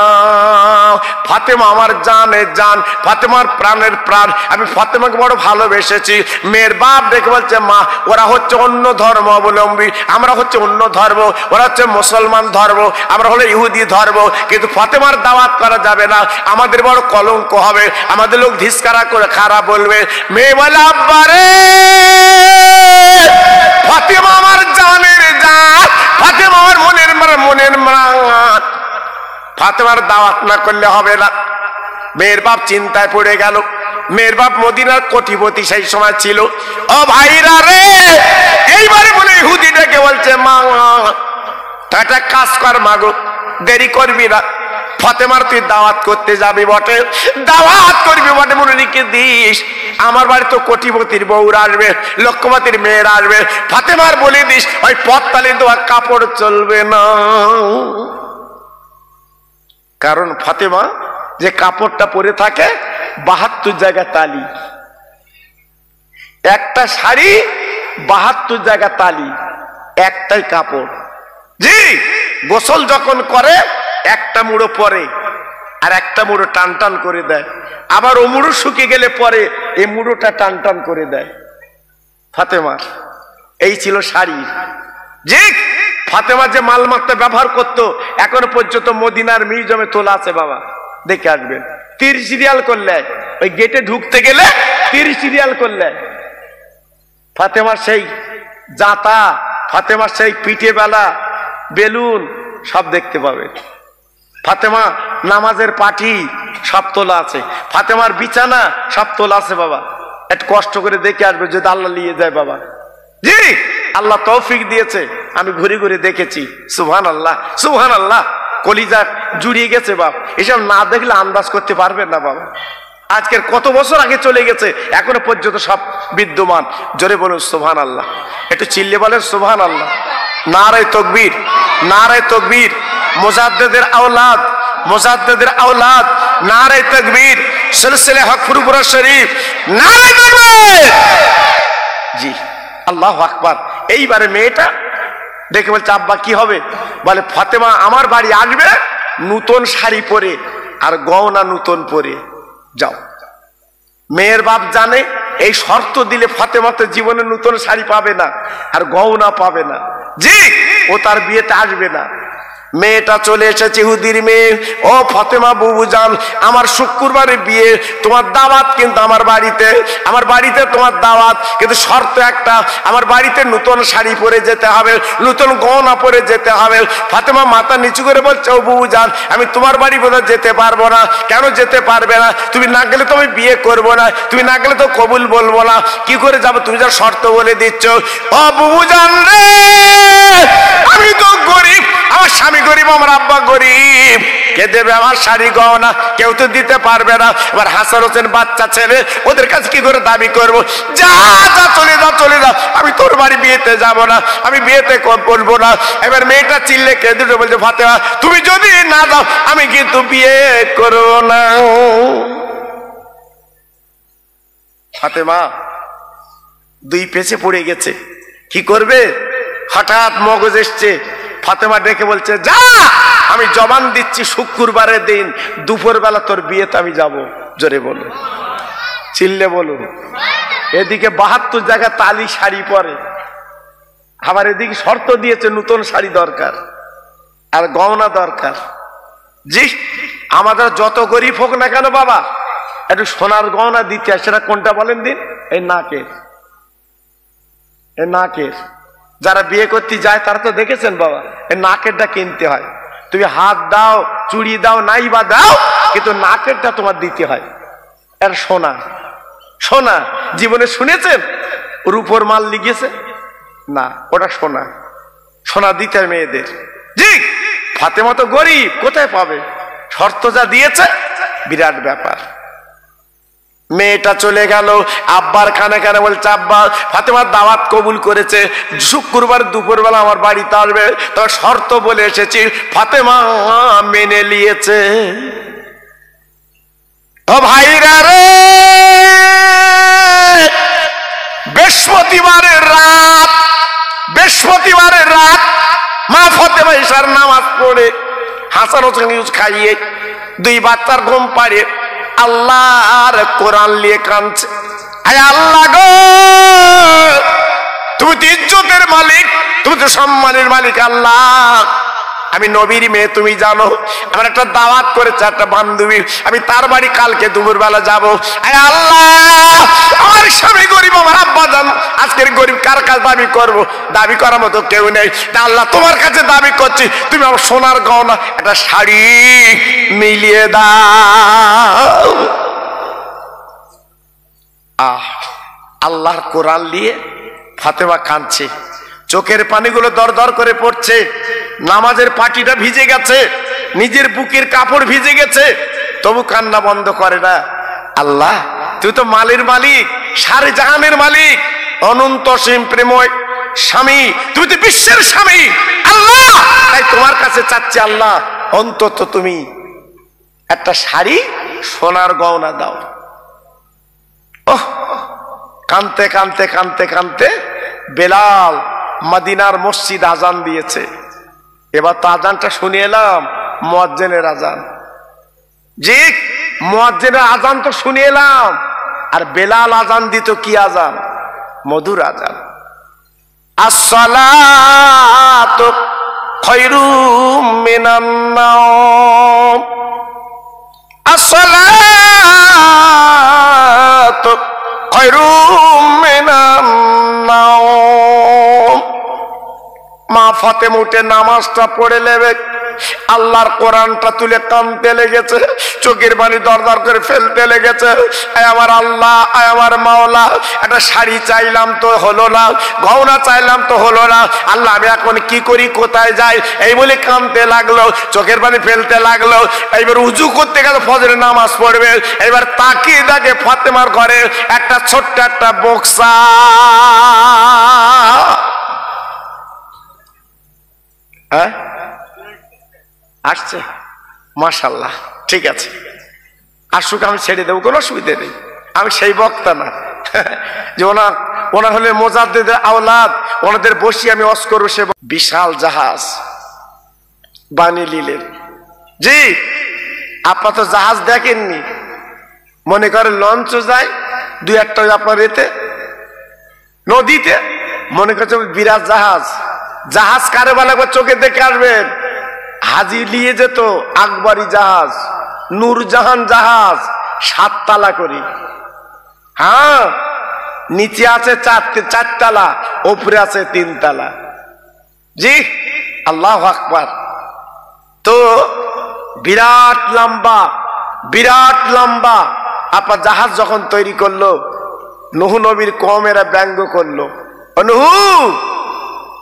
ফাতেমা আমার জানের জান, ফাতেমার প্রাণের প্রাণ, আমি ফাতেমাকে বড় ভালোবেসেছি। মেয়ের বাপ দেখে বলছে মা ওরা হচ্ছে অন্য ধর্ম অবলম্বী, আমরা হচ্ছে অন্য ধর্ম, ওরা হচ্ছে মুসলমান ধর্ম, আমরা হলো ইহুদি ধর্ম, কিন্তু ফাতেমার দাওয়াত করা যাবে না, আমাদের বড় কলঙ্ক হবে, আমাদের লোক ধিস্কারা করে খারাপ বলবে। মেয়ে বলে আব্বা রে ফাতেমা আমার জানের জান, ফাতেমা আমার মনের মান, ফাতেমার দাওয়াত না করলে হবে না। মেয়ের বাপ চিন্তায় পড়ে গেল। মেয়ের বাপ মদিনার কোটিপতি সেই সময় ছিল। ও ভাইরা রে, এইবারে বলে ইহুদি ডেকে বলছে মা একটা কাজ কর মাগো, দেরি করবি না, ফাতেমার তুই দাওয়াত করতে যাবি বটে, দাওয়াত করবি বটে, মনে রেখে দিস আমার বাড়ি তো কোটিপতির বউরা আসবে, লক্ষ্যপতির মেয়েরা আসবে, ফাতেমার বলে দিস ওই পথতালি দেওয়া কাপড় চলবে না। কারণ ফাতেমা যে কাপড়টা পরে থাকে 72 জায়গা তালি, একটা শাড়ি 72 জায়গা তালি, একটাই কাপড়। জি, গোসল যখন করে একটা মুড়ো পরে আর একটা মুড়ো টান টান করে দেয়, আবার ও মুড়ো শুকিয়ে গেলে পরে এই মুড়োটা টান টান করে দেয়। ফাতেমার এই ছিল শাড়ি। জি, ফাতেমা যে মালমাত্রা ব্যবহার করতো এখনো পর্যন্ত মদিনার মিউজিয়ামে তোলা আছে বাবা, দেখে আসবেন। 30 সিরিয়াল করলে ওই গেটে ঢুকতে গেলে 30 সিরিয়াল করলে ফাতেমার সেই জাতা, ফাতেমার সেই পিঠে বেলা, বেলুন সব দেখতে পাবে। ফাতেমা নামাজের পাঠি সব তোলা আছে, ফাতেমার বিছানা সব তোলা আছে বাবা। একটু কষ্ট করে দেখে আসবে যদি আল্লাহ নিয়ে যায় বাবা। জি, আল্লাহ তৌফিক দিয়েছে, আমি ঘুরে ঘুরে দেখেছি। সুবহানাল্লাহ, সুবহানাল্লাহ, কলিজা জুড়িয়ে গেছে বাপ। এসব না দেখলে আন্দাজ করতে পারবেন না বাবা। আজকের কত বছর আগে চলে গেছে, এখনো পর্যন্ত সব বিদ্যমান। জোরে বলুন সুবহানাল্লাহ, একটু চিল্লে বলেন সুবহানাল্লাহ। নারায়ে তাকবীর, নারায়ে তাকবীর। মুজাদ্দিদের আওলাদ, মুজাদ্দিদের আওলাদ, নারায়ে তাকবীর। সিলসিলা হক ফুরফুরা শরীফ, নারায়ে তাকবীর। জি, আল্লাহু আকবার। এইবারে মেয়েটা দেখে বলছে আব্বা কি হবে? বলে ফাতেমা আমার বাড়ি আসবে নতুন শাড়ি পরে আর গহনা নতুন পরে যাও। মেয়ের বাপ জানে এই শর্ত দিলে ফাতেমা তো জীবনে নতুন শাড়ি পাবে না আর গহনা পাবে না। জি, ও তার বিয়েতে আসবে না। মেয়েটা চলে এসেছে, ইহুদির মেয়ে। ও ফাতেমা বুবু জান, আমার শুক্রবারে বিয়ে, তোমার দাওয়াত কিন্তু আমার বাড়িতে, আমার বাড়িতে তোমার দাওয়াত, কিন্তু শর্ত একটা, আমার বাড়িতে নতুন শাড়ি পরে যেতে হবে, নতুন গহনা পরে যেতে হবে। ফাতেমা মাথা নিচু করে বলছে ও বুবু জান আমি তোমার বাড়ি বোধহয় যেতে পারবো না। কেন যেতে পারবে না? তুমি না গেলে তো আমি বিয়ে করবো না, তুমি না গেলে তো কবুল বলবো না। কি করে যাবো? তুমি যা শর্ত বলে দিচ্ছ। ও বুবু জান রে, আমি তো গরিব, আমার স্বামী গরিব, আমার আব্বা গরিব, কে দেবে আমার শাড়ি গহনা? কেউ তো দিতে পারবে না। এবার হাসান হোসেন বাচ্চা ছেলে, ওদের কাছে কি করে দাবি করবো? যা যা, চলে যাও, চলে যাও, আমি তোর বাড়ি বিয়েতে যাব না, আমি বিয়েতে বলবো না। এবার মেয়েটা চিল্লে কেঁদে বলছে ফাতেমা তুমি যদি না যাও আমি কিন্তু বিয়ে করবো না। ফাতেমা দুই পেছে পড়ে গেছে, কি করবে? হঠাৎ মগজ এসছে। ফাতেমা ডেকে বলছে যা, আমি জবান দিচ্ছি শুক্রবারের দিন দুপুর বেলা তোর বিয়েতে আমি যাব। জোরে বলুন, চিল্লে বলুন। এদিকে 72 জায়গা তালি শাড়ি পরে, আবার এদিকে শর্ত দিয়েছে নতুন শাড়ি দরকার আর গহনা দরকার। জি, আমাদের যত গরিব হোক না কেন বাবা, একটু সোনার গহনা দিতে হয়। সেটা কোনটা বলেন দিন? এই নাকের, এই নাকের। যারা বিয়ে করতে যায় তারা তো দেখেছেন বাবা, এই নাকেরটা কিনতে হয়। তুমি হাত দাও, চুড়ি দাও, নাই বা দাও, কিন্তু নাকেরটা তোমার দিতে হয়। এর সোনা, সোনা। জীবনে শুনেছেন রূপোর মাল লিখেছে? না, ওটা সোনা। সোনা দিতে হয় মেয়েদের। জি, ফাতেমা তো গরিব, কোথায় পাবে? শর্ত যা দিয়েছে বিরাট ব্যাপার। মেয়েটা চলে গেল, আব্বার কানে কানে বলছে, আব্বা ফাতেমার দাওয়াত কবুল করেছে, শুক্রবার দুপুরবেলা আমার বাড়িতে আসবে, তবে শর্ত বলে এসেছি। ফাতেমা মেনে নিয়েছে। ও ভাইরা রে, বৃহস্পতিবারের রাত মা ফাতেমা ঈশার নামাজ পড়ে হাসান হোসেন খাইয়ে 2 বাচ্চার ঘুম পাড়িয়ে আল্লাহর কোরআন নিয়ে কাঁদছে। আয় আল্লাহ গো, তুমি তো ইজ্জতের মালিক, তুমি তো সম্মানের মালিক। আল্লাহ, আমি নবীর মেয়ে, তুমি জানো আমার একটা দাওয়াত করেছে একটা বান্ধবী, আমি তার বাড়ি কালকে দুপুরবেলা যাবো। আয় আল্লাহ, আমার স্বামী গরিব, আমার আব্বা জান আজকের গরিব, কার কাছে দাবি করব? দাবি করার মতো কেউ নেই। আল্লাহ, তোমার কাছে দাবি করছি, তুমি আমার সোনার গহনা একটা শাড়ি মিলিয়ে দাও। আল্লাহর কোরআন নিয়ে ফাতেমা কাঁদছে, চোখের পানিগুলো দর দর করে পড়ছে, নামাজের পাটিটা ভিজে গেছে, নিজের বুকের কাপড় ভিজে গেছে, তবু কান্না বন্ধ করে না। আল্লাহ, তুই তো মালের মালিক, সারে জাহানের মালিক, অনন্ত সীম প্রেময় স্বামী, তুমি তো বিশ্বের স্বামী। আল্লাহ, তাই তোমার কাছে চাচ্ছি, আল্লাহ অন্তত তুমি একটা শাড়ি সোনার গহনা দাও। ওহ, কানতে কানতে কানতে কানতে বেলাল মদিনার মসজিদ আজান দিয়েছে। এবার তো আজানটা শুনে এলাম, মুয়াজ্জিনের আজান। জি, মুয়াজ্জিনের আজান তো শুনে এলাম, আর বেলাল আজান দিত কি আজান? মধুর আজান। আসসালাতু খায়রুম মিনান নাওম, আসসালাতু খায়রুম মিনান নাওম। মা ফাতেমা উঠে নামাজটা পড়ে নেবে, আল্লাহর কোরআনটা তুলে কাঁদতে লেগেছে, চোখের পানি দরদর করে ফেলতে লেগেছে। আয় আমার আল্লাহ, আয় আমার মাওলা, একটা শাড়ি চাইলাম তো হলো না, গহনা চাইলাম তো হলো না, আল্লাহ আমি এখন কি করি, কোথায় যাই? এই বলে কাঁদতে লাগলো, চোখের পানি ফেলতে লাগলো। এইবার উজু করতে গেল, ফজরের নামাজ পড়বে, এবার তাকিয়ে দেখে ফাতেমার ঘরে একটা ছোট্ট একটা বক্সা। হ্যাঁ, আসছে, মাশাআল্লাহ, ঠিক আছে, আসুক, আমি ছেড়ে দেবো, কোনো অসুবিধা নেই। আমি সেই বক্তা না যে ওনার হলে মুজাদ্দিদের আওলাদ, ওনাদের বসি আমি ওয়াজ করবো। সে বিশাল জাহাজ বানিয়ে নিলেন। জি, আপনার তো জাহাজ দেখেননি, মনে করে লঞ্চও যায় 2-1টা আপনার এতে নদীতে, মনে করছে বিরাট জাহাজ। জাহাজ কারে বলা, চোখে দেখে আসবেন, হাজি নিয়ে যেত আকবরী জাহাজ, নূরজাহান জাহাজ, 7 তালা করি। হ্যাঁ, নিচে আছে 4 তালা, উপরে আছে 3 তালা। জি, আল্লাহু আকবার। তো বিরাট লম্বা আপনার জাহাজ যখন তৈরি করলো, নূহ নবীর কওমেরা ব্যঙ্গ করলো, নূহ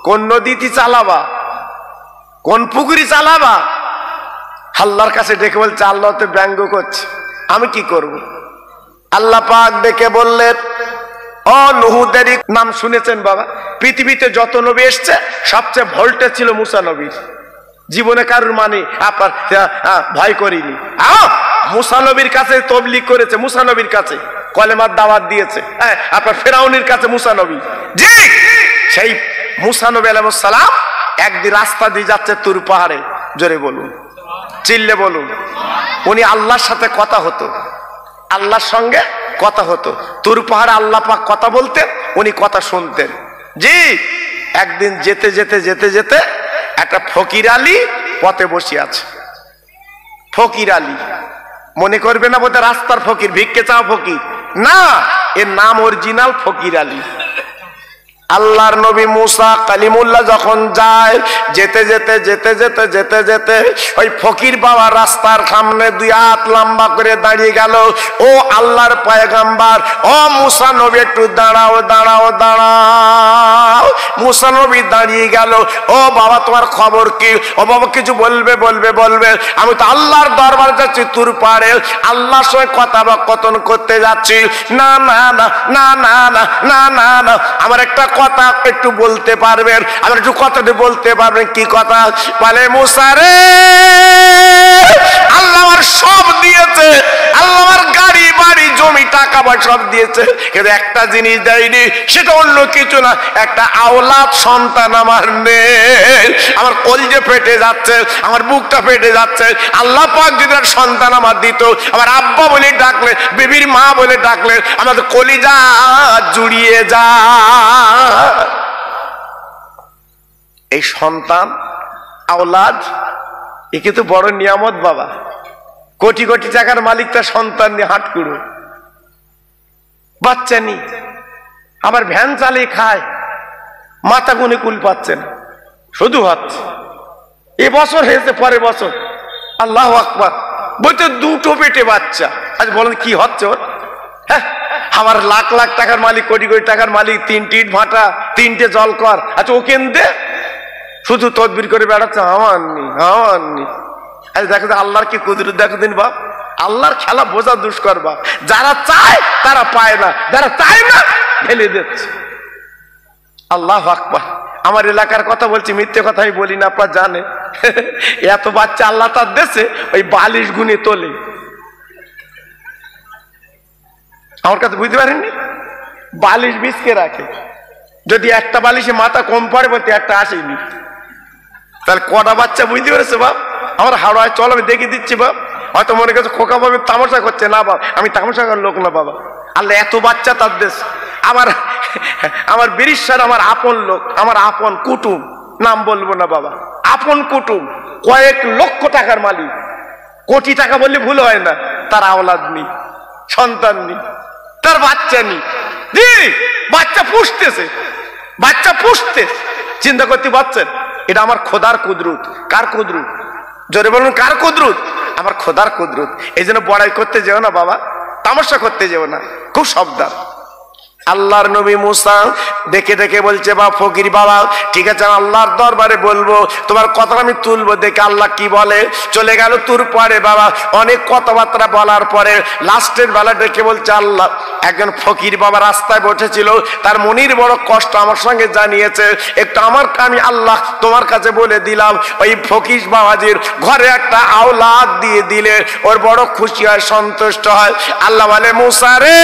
কোন নদীতে চালাবা, কোন পুকুরি চালাবা? আল্লাহর কাছে ডেকে বলছে, আল্লাহ তো ব্যঙ্গ করছে, আমি কি করব? আল্লাহ পাক ডেকে বললেন, ও নূহদের নাম শুনেছেন বাবা? পৃথিবীতে যত নবী এসছে সবচেয়ে ভোল্টেজ ছিল মুসা নবীর। জীবনে কারুর মানে আপনার ভয় করিনি। মুসা নবীর কাছে তবলিগ করেছে, মুসা নবীর কাছে কলেমার দাওয়াত দিয়েছে। হ্যাঁ, আপনার ফেরাউনের কাছে মুসা নবী। জি, সেই মুসা নবী আলাইহিস সালাম একদিন রাস্তা দিয়ে যাচ্ছে তুর পাহাড়ে, জোরে বলুন, চিল্লে বলুন। উনি আল্লাহর সাথে কথা হতো, আল্লাহর সঙ্গে কথা হতো। তুর পাহাড়ে আল্লাহ পাক কথা বলতেন, উনি কথা শুনতেন। জি, একদিন যেতে যেতে যেতে যেতে একটা ফকির আলী পথে বসে আছে। ফকির আলী, মনে করবে না বোধহয় রাস্তার ফকির, ভিক্ষে চাওয়া ফকির না, এর নাম অরিজিনাল ফকির আলী। আল্লাহর নবী মুসা কালিমুল্লাহ যখন যায়, যেতে যেতে যেতে যেতে যেতে যেতে ওই ফকির বাবা রাস্তার সামনে 2 হাত লম্বা করে দাঁড়িয়ে গেল। ও আল্লাহর পয়গম্বর, ও মুসা নবী একটু দাঁড়াও দাঁড়াও দাঁড়াও। মুসা নবী দাঁড়িয়ে গেল। ও বাবা তোমার খবর কি? ও বাবা কিছু বলবে বলবে বলবে। আমি তো আল্লাহর দরবারে যাচ্ছি, তুর পারে আল্লাহর সঙ্গে কথোপকথন করতে যাচ্ছি। না না না না না না না না না, আমার একটা কথা একটু বলতে পারবেন? আমার একটু কথাটি বলতে পারবেন? কি কথা? বলে মুসা রে, আল্লাহ আমার সব দিয়েছে, আল্লাহ আমার গাড়ি বাড়ি জমি টাকা পয়সা সব দিয়েছে, কিন্তু একটা জিনিস দেয়নি, সেটা অন্য কিছু না, একটা আওলাদ সন্তান আমার নেই। আমার কলিজা ফেটে যাচ্ছে, আমার বুকটা ফেটে যাচ্ছে। আল্লাহ পাক যদি সন্তান আমার দিত, আমার আব্বা বলে ডাকলে, বিবির মা বলে ডাকলে আমাদের কলিজা জুড়িয়ে যা। এই সন্তান আওলাদ এ কিন্তু বড় নিয়ামত বাবা। কোটি কোটি টাকার মালিক তার সন্তান নিয়ে হাট করো, বাচ্চা নি, আবার ভ্যান চালিয়ে খায়, মাথা গুনে কুল পাচ্ছে না, শুধু হচ্ছে। এবছর হয়েছে, পরের বছর আল্লাহু আকবার বলতে 2টো পেটে বাচ্চা। আজ বলেন কি হচ্ছে ওর? হ্যাঁ, আমার লাখ লাখ টাকার মালিক, কোটি কোটি টাকার মালিক, 3টে ইট ভাটা, 3টে জলকর, আচ্ছা ও কেন্দ্রে শুধু তদবির করে বেড়াচ্ছে, আমার নি আমার নি। আজ দেখো আল্লাহর কি কুদরত দেখো দিন বাপ। আল্লাহর খেলা বোঝা দুষ্কর বাপ। যারা চায় তারা পায় না, যারা চায় না ঢেলে দিচ্ছে। আল্লাহু আকবার। আমার এলাকার কথা বলছি, মিথ্যে কথা আমি বলি না, আপনারা জানেন। এত বাচ্চা আল্লাহ তার দেশে ওই 42 গুণে তোলে। আমার কাছে বুঝতে পারেননি, 42 বিছকে রাখে। যদি একটা বালিশে মাথা কম পড়ে বলতে একটা আসেনি, তাহলে কটা বাচ্চা বুঝতে পেরেছে বাপ? আমার হাওড়ায় চল, আমি দেখিয়ে দিচ্ছি বাপ। হয়তো মনে করছে খোকা বাবু তামাশা করছে, না বাপ আমি তামাশা করার লোক না বাবা। আল্লাহ এত বাচ্চা তার দেশ। আমার বিরিশার আমার আপন লোক, আমার আপন কুটুম, নাম বলবো না বাবা, আপন কুটুম, কয়েক লক্ষ টাকার মালিক, কোটি টাকা বললে ভুল হয় না, তার আওলাদ নেই, সন্তান নেই, তার বাচ্চা নেই। জি, বাচ্চা পুষতেছে, বাচ্চা পুষতেছে। চিন্তা করতে পারছেন? এটা আমার খোদার কুদরত। কার কুদরত? জোরে বলুন, কার কুদরত? আমার খোদার কুদরত। এই জন্য বড়াই করতে যেও না বাবা, তামাশা করতে যেও না, খুব সাবধান। আল্লাহর নবী মুসা দেখে দেখে বলছে, বা ফকির বাবা ঠিক আছে, আল্লাহর দরবারে বলবো, তোমার কথা আমি তুলবো, দেখে আল্লাহ কি বলে। চলে গেল তুর পরে বাবা, অনেক কথাবার্তা বলার পরে লাস্টের বেলা ডেকে বলছে, আল্লাহ একজন ফকির বাবা রাস্তায় বসেছিল, তার মনির বড় কষ্ট আমার সঙ্গে জানিয়েছে, একটু আমি আল্লাহ তোমার কাছে বলে দিলাম, ওই ফকির বাবাজির ঘরে একটা আওলাদ দিয়ে দিলে ওর বড় খুশি হয়, সন্তুষ্ট হয়। আল্লাহ বলে, মুসা রে,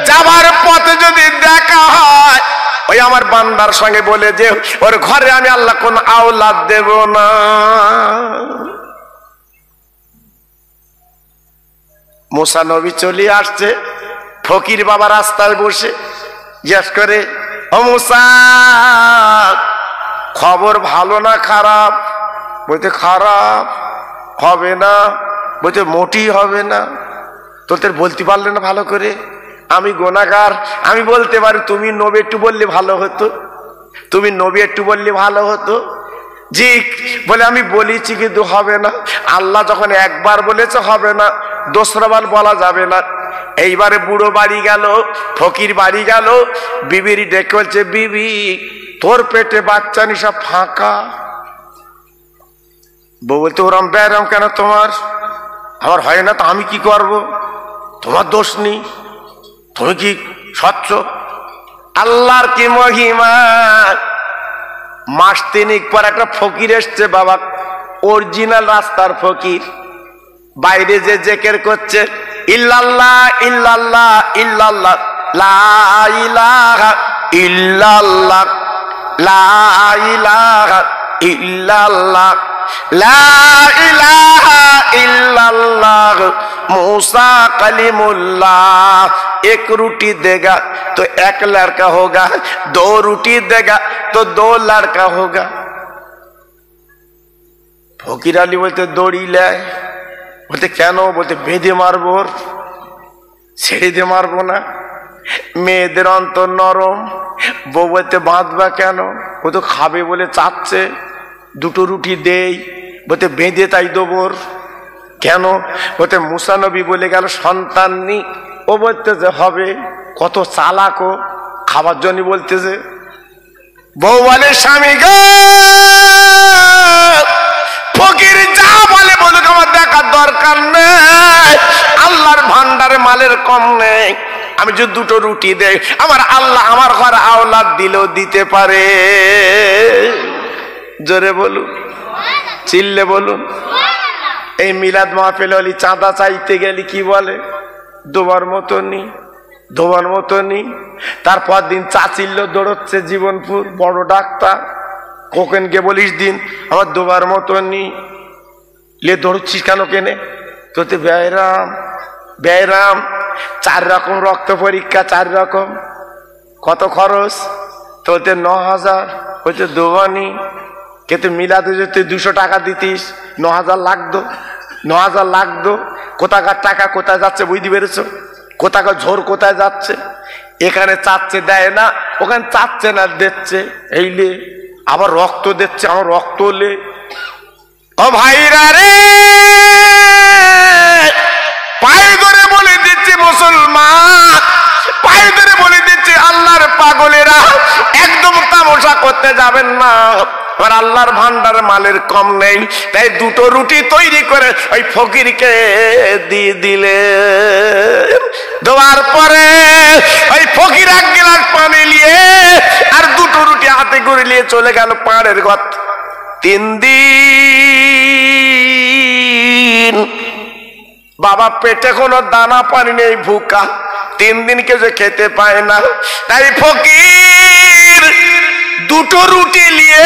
যাবার পথে যদি দেখা হয় ওই আমার বান্দার সঙ্গে বলে যে ওর ঘরে আমি আল্লাহ কোন আওলাদ দেব না। মুসা নবী চলে আসছে, ফকির বাবা রাস্তায় বসে জিজ্ঞেস করে, ও মুসা খবর ভালো না খারাপ? বলতে খারাপ হবে না, বলতে মোটেই হবে না। তোদের বলতে পারলে না ভালো করে? আমি গুনাহগার, আমি বলতে পারি, তুমি নবী একটু বললে ভালো হতো, তুমি নবী একটু বললে ভালো হতো। জি বলে, আমি বলেছি কিন্তু হবে না। আল্লাহ যখন একবার বলেছে হবে না, দোসরাবার বলা যাবে না। এইবারে বুড়ো বাড়ি গেল, ফকির বাড়ি গেল, বিবির ডেকে বলছে, বিবি তোর পেটে বাচ্চা নি, সব ফাঁকা। বউ বলতে, ওরম ব্যারাম কেন তোমার? আমার হয় না তো আমি কি করব? তোমার দোষ নেই, তুমি কি স্বচ্ছ? আল্লাহর কি মহিমা। মাস 3 পর একটা ফকির এসছে বাবা, অরিজিনাল রাস্তার ফকির, বাইরে যে জেকের করছে, ইল্লাল্লাহ ইল্লাল্লাহ ইল্লাল্লাহ লা ইলাহা ইল্লাল্লাহ লা ইলাহা ইল্লাল্লাহ লা ইলাহা ইল্লাল্লাহ मूसा कलीमुल्लाह। 1 रोटी देगा तो 1 लड़का होगा, 2 रोटी देगा तो 2 लड़का होगा। ফকির আলী বলতে দৌড়িলে, বলতে কেন? বলতে বেঁধে মারবো, ছেড়ে দিয়ে মারবো না। মেয়েদের অন্তর নরম, বউ বলতে বাঁধবা কেন, ও তো খাবে বলে চাচ্ছে, দুটো রুটি দেই বলতে বেঁধে তাই দেবর কেন, বলতে মুসা নবী বলে গেল সন্তান নি, ও বলতেছে হবে, কত চালাকো খাবার জন্য বলতেছে। বউ বলে স্বামী গো, ফকির যা বলে বলুক আমার দেখার দরকার নেই, আল্লাহর ভান্ডারে মালের কম নেই, আমি যদি দুটো রুটি দেই আমার আল্লাহ আমার ঘরে আওলাদ দিলেও দিতে পারে। জোরে বলুন, চিল্লে বলুন। এই মিলাদ মাহফিল হলি চাঁদা চাইতে গেলি কি বলে, দোবার মতো নি, ধোবার মতো নি। তারপর দিন চাচিল্য দৌড়চ্ছে জীবনপুর বড় ডাক্তার, কোকেনকে বলিস দিন আমার দোবার মতো নি, লে দৌড়চ্ছিস কেন কেনে, তোতে ব্যায়াম ব্যায়াম, 4 রকম রক্ত পরীক্ষা, 4 রকম, কত খরচ, তোতে 9000, হইতে দোবানি, কিন্তু মিলাদে যদি 200 টাকা দিতিস 9000 লাগতো, 9000 লাগতো। কোথাকার টাকা কোথায় যাচ্ছে বুঝতে পেরেছো, কোথাকার ঝোর কোথায় যাচ্ছে, এখানে চাচ্ছে দেয় না, ওখানে চাচ্ছে না দিচ্ছে, এইলে আবার রক্ত দিচ্ছে, আমার রক্ত লে। ও ভাইরা রে, পায়ে ধরে বলে দিচ্ছি মুসলমান, পায়ে ধরে বলে দিচ্ছি আল্লাহর পাগলেরা, একদম তামাশা করতে যাবেন না, আর আল্লাহর ভান্ডারে মালের কম নেই, তাই দুটো রুটি তৈরি করে ওই ফকিরকে দিয়ে দিলে, দেওয়ার পরে ওই ফকির 1 গ্লাস পানি নিয়ে আর দুটো রুটি হাতে করে নিয়ে চলে গেল পাহাড়ের ঘর। 3 দিন বাবা পেটে কোনো দানা পানি নেই, ভুকা, 3 দিন কেউ খেতে পায় না, তাই ফকির দুটো রুটি নিয়ে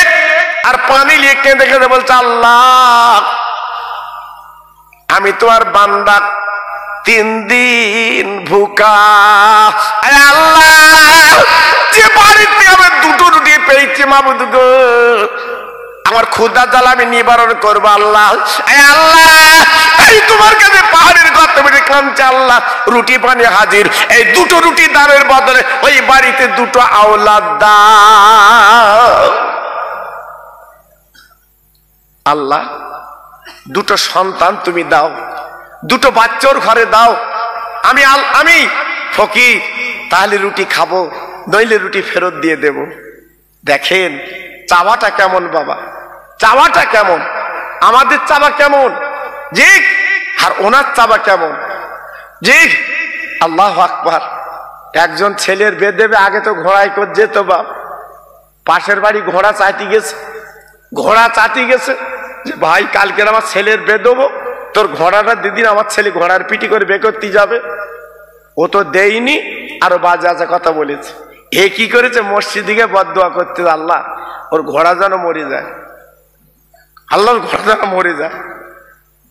আর পানি নিয়ে কেঁদে কেঁদে বলছে আল্লাহ আমি তোমার বান্দা, 3 দিন ভুকা, আল্লাহ যে বাড়িতে আমি দুটো রুটি পেয়েছি মাবুদ গো, আমার ক্ষুধা জ্বালা আমি নিবারণ করবো আল্লাহ, আল্লাহ এই তোমার কাছে পাহাড়ের গর্তে দেখলাম যে আল্লাহ রুটি পানি হাজির, এই দুটো রুটি দানের বদলে ওই বাড়িতে দুটো আওলাদ দাও, আল্লাহ দুটো সন্তান তুমি দাও, দুটো বাচ্চার ঘরে দাও, আমি ফকির তাহলে রুটি খাবো, নইলে রুটি ফেরত দিয়ে দেব। দেখেন চাওয়াটা কেমন বাবা, চাওয়াটা কেমন, আমাদের চাওয়া কেমন জি, আর ওনার চাওয়া কেমন জি। আল্লাহু আকবার। একজন ছেলের বিয়ে দেবে, আগে তো ঘোড়ায় করে যেত বাপ, পাশের বাড়ি ঘোড়া চাইতে গেছে, ঘোড়া চাইতে গেছে যে ভাই কালকে আমার ছেলের বিয়ে দেবো, তোর ঘোড়াটা দিদিন আমার ছেলে ঘোড়ার পিটি করে বিয়ে করতে যাবে, ও তো দেয়নি, আরো বাজে বাজে কথা বলেছে। এ কি করেছে, মসজিদে বদদোয়া করতে, আল্লাহ ওর ঘোড়া যেন মরে যায়, আল্লাহর ঘোড়া যেন মরে যায়,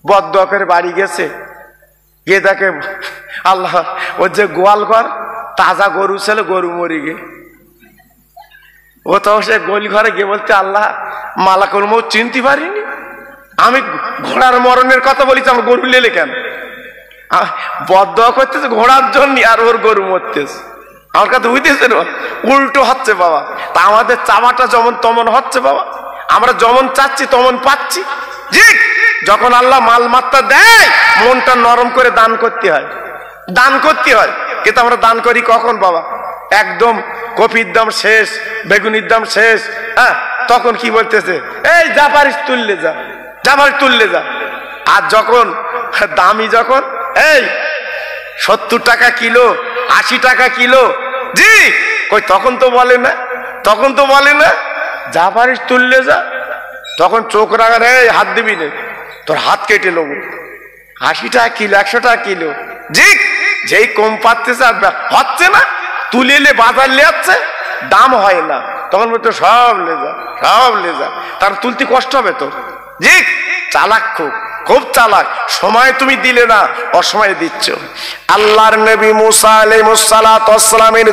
বদদোয়া করে বাড়ি গেছে, গিয়ে দেখে আল্লাহ ওর যে গোয়াল ঘর, তাজা গরু ছিল, গরু মরে গে, ও তো সে গোল ঘরে গিয়ে বলতে আল্লাহ মালাকুল মউত চিনতে পারিনি, আমি ঘোড়ার মরণের কথা বলেছি, আমার গরু লেলে কেন, বদদোয়া করতেছে ঘোড়ার জন্য, আর ওর গরু মরতেছে, আমার কাছে বুঝতেছে না, উল্টো হচ্ছে বাবা। তা আমাদের চাওয়াটা যেমন তেমন হচ্ছে বাবা, আমরা যেমন চাচ্ছি তেমন পাচ্ছি জি। যখন আল্লাহ মাল মাত্রা দেয় মনটা নরম করে দান করতে হয়, দান করতে হয়, কিন্তু আমরা দান করি কখন বাবা, একদম কপির দাম শেষ, বেগুনির দাম শেষ, হ্যাঁ তখন কি বলতেছে, এই যা পারিস তুললে যা, যা পারিস তুললে যা। আর যখন দামি, যখন এই 70 টাকা কিলো, 80 টাকা কিলো জি, কই তখন তো বলে না, তখন তো বলে না যা পারিস তুললে যা, তখন চোখ রাগার, এই হাত দিবি না, তোর হাত কেটে নেবো, 80 টাকা কিলো, 100 টাকা কিলো জি, যেই কম পাচ্ছে আর হচ্ছে না, তুলে এলে বাজার লে যাচ্ছে, দাম হয় না, তখন বলতো সব লে যা, সব লে যা, তার তুলতে কষ্ট হবে তো জি। চালাক খুব, খুব চালাক, সময় তুমি দিলে না, অসময়ে দিচ্ছ। আল্লাহর নবী মুসা আলাইহিস সালাতু ওয়াস সালামের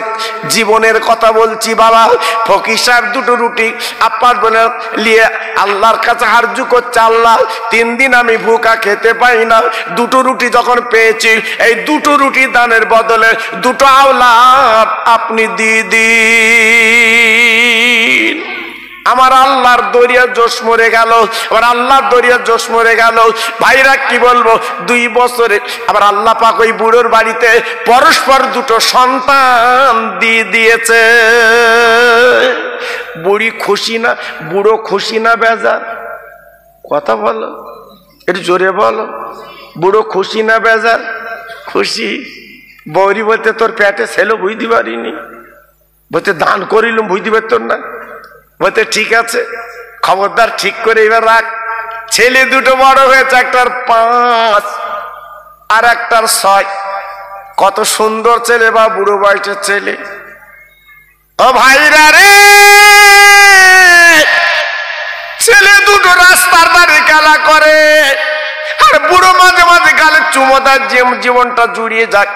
জীবনের কথা বলছি বাবা। ফকির সাহেব দুটো রুটি আব্বার বলে নিয়ে আল্লাহর কাছে আরজু করছে, আল্লাহ 3 দিন আমি ভুকা খেতে পাই না, দুটো রুটি যখন পেয়েছি এই দুটো রুটি দানের বদলে দুটো আওলাদ আপনি দিয়ে দিন। আমার আল্লাহর দরিয়া জোশ মরে গেল, আমার আল্লাহর দরিয়া জোশ মরে গেল। ভাইরা কি বলবো, 2 বছরে আবার আল্লাহ পাক ওই বুড়োর বাড়িতে পরস্পর দুটো সন্তান দিয়ে দিয়েছে। বুড়ি খুশি না, বুড়ো খুশি না বেজার? কথা বলো, একটু জোরে বলো। বুড়ো খুশি না বেজার? খুশি। বৌরি বলতে তোর পেটে ছেলে বুঝতে পারিনি, বলতে দান করিলুম বুঝতে পারত না, বলতে ঠিক আছে খবরদার ঠিক করে এবার রাখ। ছেলে দুটো বড় হয়েছে, একটার 5 আর একটার 6। কত সুন্দর ছেলে বা বুড়ো বয়সের ছেলে। ও ভাইরা রে, ছেলে দুটো রাস্তার ধারে খেলা করে আর বুড়ো মাঝে মাঝে গালে চুমো দেয়, জীবনটা জুড়িয়ে যাক,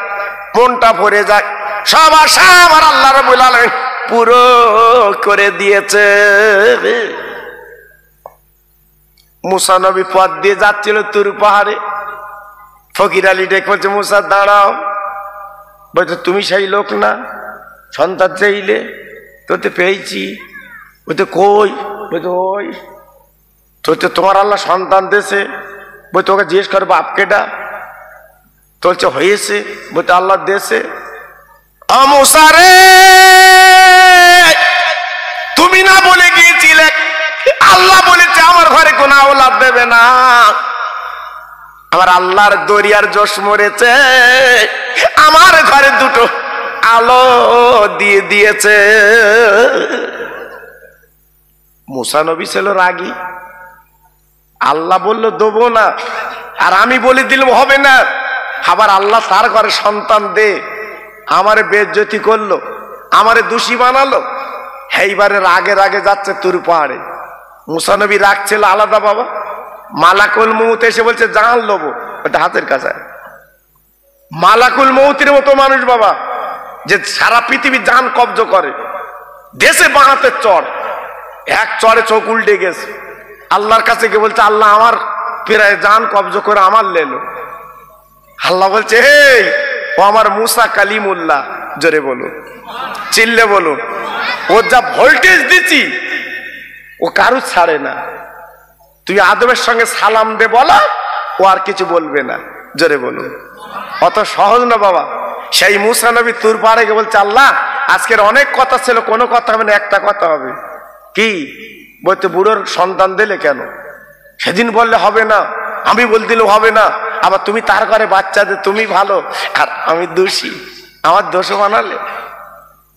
মনটা ভরে যাক। সব আশা আমার আল্লাহ রাব্বুল আলামিন পুরো করে দিয়েছে। মুসা নবী পথ দিয়ে যাচ্ছিল তুর পাহাড়ে, ফকির আলী ডেকে বলছে, মুসা দাঁড়াও। বলছে, তুমি সেই লোক না সন্তান চাইলে? তোতে পেয়েছি। বলতে কই? বলতে ওই। তোতে তোমার আল্লাহ সন্তান দেশে? বলতে ওকে জিজ্ঞেস করে বাপ কেডা? তোলছে হয়েছে। বলতে আল্লাহ দেশে। মুসা রে, তুমি না বলে গিয়েছিলে আল্লাহ বলেছে আমার ঘরে কোন আওলাদ দেবে না? আমার আল্লাহর দরিয়ার জোশ মরেছে, আমার ঘরে দুটো আলো দিয়ে দিয়েছে। মুসা নবী ছিল রাগী, আল্লাহ বলল দেবো না, আর আমি বলে দিলাম হবে না। আবার আল্লাহ তার ঘরে সন্তান দে, আমারে বেজ্জতি করলো, আমারে দোষী বানালো। এইবারে রাগে রাগে যাচ্ছে তুর পাহাড়ে। মুসা নবী রাগ ছিল আলাদা বাবা। মালাকুল মউত এসে বলছে জান লবো, ওটা হাতের কাছে। মালাকুল মউতের মতো মানুষ বাবা, যে সারা পৃথিবী জান কব্জ করে, দেশে বাঁহাতে চড়, এক চড়ে চোখ উল্টে গেছে। আল্লাহর কাছে গিয়ে বলছে, আল্লাহ আমার প্রায় জান কব্জ করে আমার লেলো। আল্লাহ বলছে, এই ও আমার মুসা কালিমুল্লাহ, জোরে বলুন, চিল্লে বলুন। ও যা ভোল্টেজ দিচ্ছি ও কারু ছাড়ে না। তুই আদমের সঙ্গে সালাম দে বলা, ও আর কিছু বলবে না, জোরে বলুন। অত সহজ না বাবা। সেই মুসা নবী তুর পাহাড়ে গিয়ে বলছে, আল্লাহ আজকের অনেক কথা ছিল, কোনো কথা হবে না, একটা কথা হবে। কি? বলতে বুড়োর সন্তান দিলে কেন? সেদিন বললে হবে না, আমি বল দিলেও হবে না, আবার তুমি তার ঘরে বাচ্চা দে, তুমি ভালো আর আমি দোষী, আমার দোষ বানালে।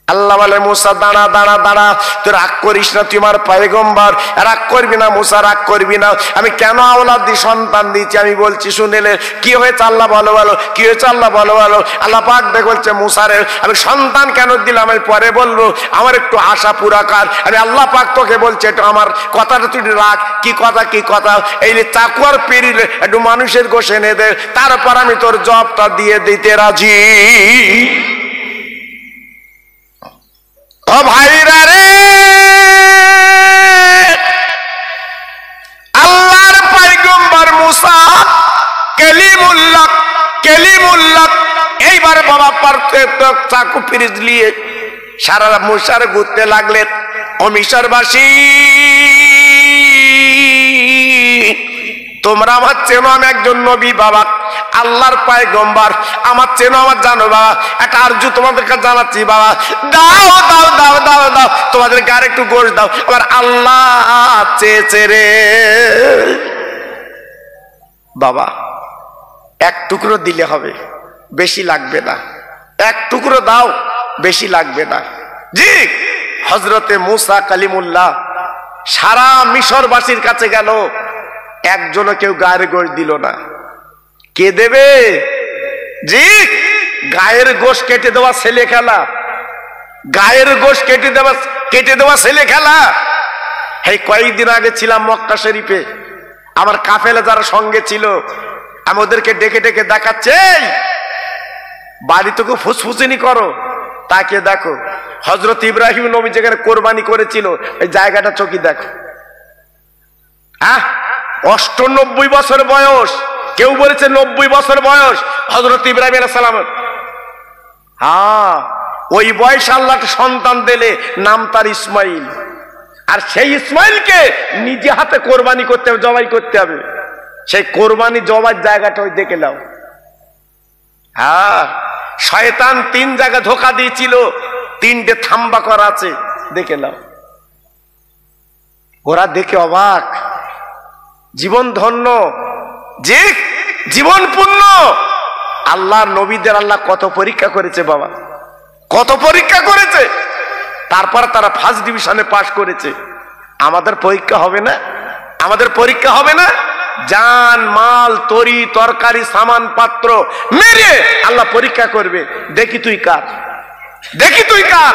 আল্লাহ বলে, মুসা দাঁড়া দাঁড়া দাঁড়া, তুই রাগ করিস না, তুই আমার পয়গম্বর, রাগ করবি না মুসা, রাগ করবি না। আমি কেন আওলাদ দি সন্তান দিচ্ছি আমি বলছি, শুনেলে কি হয়েছে আল্লাহ বলো বলো, কি হয়েছে আল্লাহ বলো বলো। আল্লাহ পাক দেখে বলছে, মুসারে আমি সন্তান কেন দিলাম আমি পরে বলবো, আমার একটু আশা পুরা কর। আমি আল্লাহ পাক তোকে বলছে একটু আমার কথাটা তুই রাখ। কি কথা? কি কথা? এই চাকুয়ার পেরিলে একটু মানুষের গোশ এনে দে, তারপর আমি তোর জবটা দিয়ে দিতে রাজি। ও ভাইরা রে, আল্লাহর পয়গম্বর মুসা কালিমুল্লাহ, কালিমুল্লাহ। এইবার বাবা পারতে চাকু ফিরিজ নিয়ে সারা মুসার ঘুরতে লাগলেন। ও মিশরবাসী, তোমরা আমার চেনো, আমি একজন নবী বাবা, আল্লাহর পয়গম্বর, আমার চেনো, আমার জানো বাবা। একটা আরজু তোমাদের কাছে জানাচ্ছি বাবা, দাও দাও দাও দাও দাও, তোমাদের গায়ে একটু গোশ দাও, আবার আল্লাহ চেয়েছে রে বাবা। এক টুকরো দিলে হবে, বেশি লাগবে না, এক টুকরো দাও, বেশি লাগবে না। জি, হযরতে মুসা কালিমুল্লাহ সারা মিশরবাসীর কাছে গেল, একজনও কেউ গায়ের গোশ দিল না। কে দেবে? জি, গায়ের গোশ কেটে দেওয়া ছেলে খেলা, গায়ের গোশ কেটে দেওয়া ছেলে খেলা। এই কয়েকদিন আগে ছিলাম মক্কা শরীফে, আমার কাফেলা যারা সঙ্গে ছিল আমি ওদেরকে ডেকে ডেকে দেখাচ্ছে, বাড়ি থেকে ফুসফুসিনি করো, তাকে দেখো হযরত ইব্রাহিম নবী যেখানে কোরবানি করেছিল এই জায়গাটা চোখে দেখো। ৯৮ বছর বয়স, কেউ বলেছে ৯০ বছর বয়স হযরত ইব্রাহিম আলাইহিস সালামের। ওই বয়স আল্লাহ সন্তান দিলে, নাম তার ইসমাইল। আর সেই ইসমাইলকে নিজে হাতে কোরবানি করতে হবে, জবাই করতে হবে। সেই কোরবানি জবাই জায়গাটা ওই দেখে নাও। শয়তান ৩ জায়গা ধোঁকা দিয়েছিল, ৩টে থাম্বা করা আছে, দেখে নাও। ওরা দেখে অবাক, জীবন ধন্য, যে জীবন পূর্ণ। আল্লাহর নবীদের আল্লাহ কত পরীক্ষা করেছে বাবা, কত পরীক্ষা করেছে, তারপরে তারা ফার্স্ট ডিভিশনে পাশ করেছে। আমাদের পরীক্ষা হবে না? আমাদের পরীক্ষা হবে না? জান মাল তরি তরকারি সামান পাত্র মেরে আল্লাহ পরীক্ষা করবে, দেখি তুই কার, দেখি তুই কার।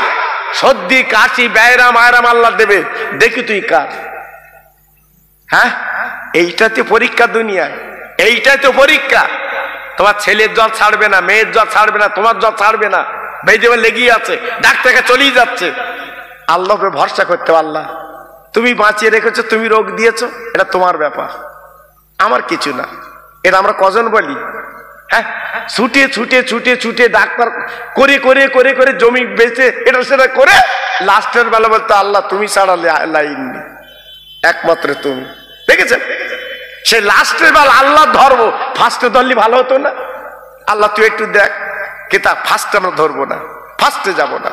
সর্দি কাশি ব্যায়রাম আয়রাম আল্লাহ দেবে, দেখি তুই কার। এইটাতে পরীক্ষা দুনিয়ায়, এইটাই তো পরীক্ষা। তোমার ছেলের জ্বর ছাড়বে না, মেয়ের জ্বর ছাড়বে না, তোমার জ্বর ছাড়বে না, বেজে লেগেই আছে, ডাক্তারকে চলেই যাচ্ছে। আল্লাহকে ভরসা করতে, আল্লাহ তুমি বাঁচিয়ে রেখেছো, তুমি রোগ দিয়েছো, এটা তোমার ব্যাপার, আমার কিছু না। এটা আমরা কজন বলি? ছুটে ছুটে ছুটে ছুটে ডাক্তার করে করে করে করে জমি বেচে এটা সেটা করে লাস্টের বেলা বলতে আল্লাহ তুমি ছাড়া লাইন নেই, একমাত্র তুমি। দেখেছেন? সে লাস্টের বেলা আল্লাহ ধরবো, ফার্স্টে ধরলে ভালো হতো না? আল্লাহ তুই একটু দেখ, কিন্তু ফার্স্টে আমরা ধরবো না, ফার্স্টে যাবো না।